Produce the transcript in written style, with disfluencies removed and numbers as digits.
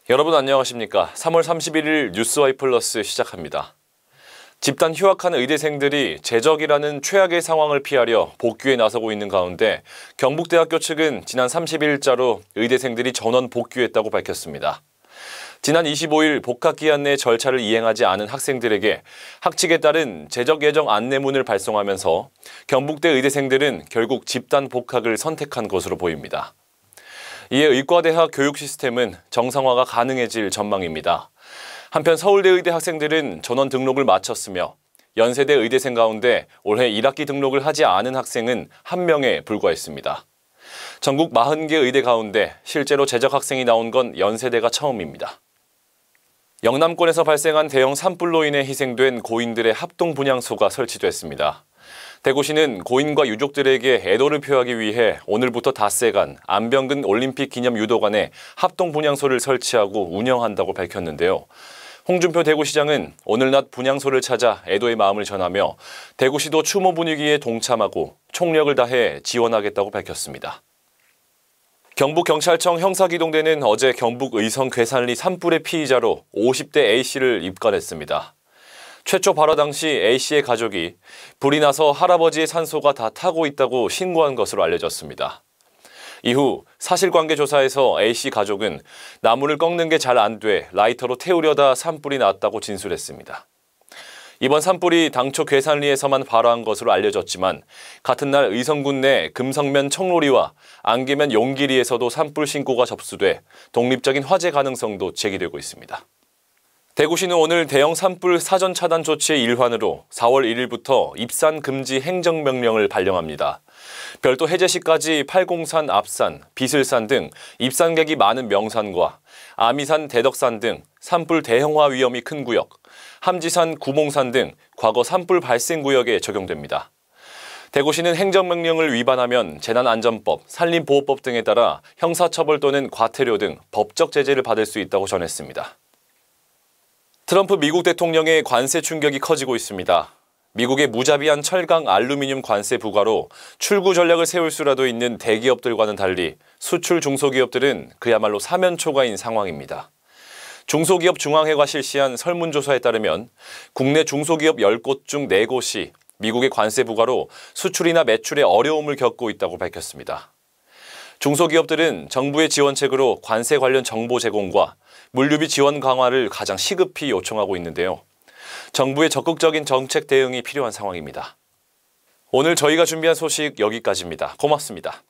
여러분 안녕하십니까? 3월 31일 뉴스와이 플러스 시작합니다. 집단 휴학한 의대생들이 제적이라는 최악의 상황을 피하려 복귀에 나서고 있는 가운데 경북대학교 측은 지난 30일자로 의대생들이 전원 복귀했다고 밝혔습니다. 지난 25일 복학기한 내 절차를 이행하지 않은 학생들에게 학칙에 따른 제적 예정 안내문을 발송하면서 경북대 의대생들은 결국 집단 복학을 선택한 것으로 보입니다. 이에 의과대학 교육 시스템은 정상화가 가능해질 전망입니다. 한편 서울대 의대 학생들은 전원 등록을 마쳤으며 연세대 의대생 가운데 올해 1학기 등록을 하지 않은 학생은 1명에 불과했습니다. 전국 40개 의대 가운데 실제로 재적 학생이 나온 건 연세대가 처음입니다. 영남권에서 발생한 대형 산불로 인해 희생된 고인들의 합동 분향소가 설치됐습니다. 대구시는 고인과 유족들에게 애도를 표하기 위해 오늘부터 닷새간 안병근 올림픽 기념 유도관에 합동 분향소를 설치하고 운영한다고 밝혔는데요. 홍준표 대구시장은 오늘 낮 분향소를 찾아 애도의 마음을 전하며 대구시도 추모 분위기에 동참하고 총력을 다해 지원하겠다고 밝혔습니다. 경북경찰청 형사기동대는 어제 경북 의성 괴산리 산불의 피의자로 50대 A씨를 입건했습니다. 최초 발화 당시 A씨의 가족이 불이 나서 할아버지의 산소가 다 타고 있다고 신고한 것으로 알려졌습니다. 이후 사실관계 조사에서 A씨 가족은 나무를 꺾는 게 잘 안 돼 라이터로 태우려다 산불이 났다고 진술했습니다. 이번 산불이 당초 괴산리에서만 발화한 것으로 알려졌지만 같은 날 의성군 내 금성면 청로리와 안개면 용기리에서도 산불 신고가 접수돼 독립적인 화재 가능성도 제기되고 있습니다. 대구시는 오늘 대형 산불 사전 차단 조치의 일환으로 4월 1일부터 입산 금지 행정명령을 발령합니다. 별도 해제 시까지 팔공산, 압산, 비슬산 등 입산객이 많은 명산과 아미산, 대덕산 등 산불 대형화 위험이 큰 구역, 함지산, 구봉산 등 과거 산불 발생 구역에 적용됩니다. 대구시는 행정명령을 위반하면 재난안전법, 산림보호법 등에 따라 형사처벌 또는 과태료 등 법적 제재를 받을 수 있다고 전했습니다. 트럼프 미국 대통령의 관세 충격이 커지고 있습니다. 미국의 무자비한 철강, 알루미늄 관세 부과로 출구 전략을 세울 수라도 있는 대기업들과는 달리 수출 중소기업들은 그야말로 사면초가인 상황입니다. 중소기업 중앙회가 실시한 설문조사에 따르면 국내 중소기업 10곳 중 4곳이 미국의 관세 부과로 수출이나 매출에 어려움을 겪고 있다고 밝혔습니다. 중소기업들은 정부의 지원책으로 관세 관련 정보 제공과 물류비 지원 강화를 가장 시급히 요청하고 있는데요. 정부의 적극적인 정책 대응이 필요한 상황입니다. 오늘 저희가 준비한 소식 여기까지입니다. 고맙습니다.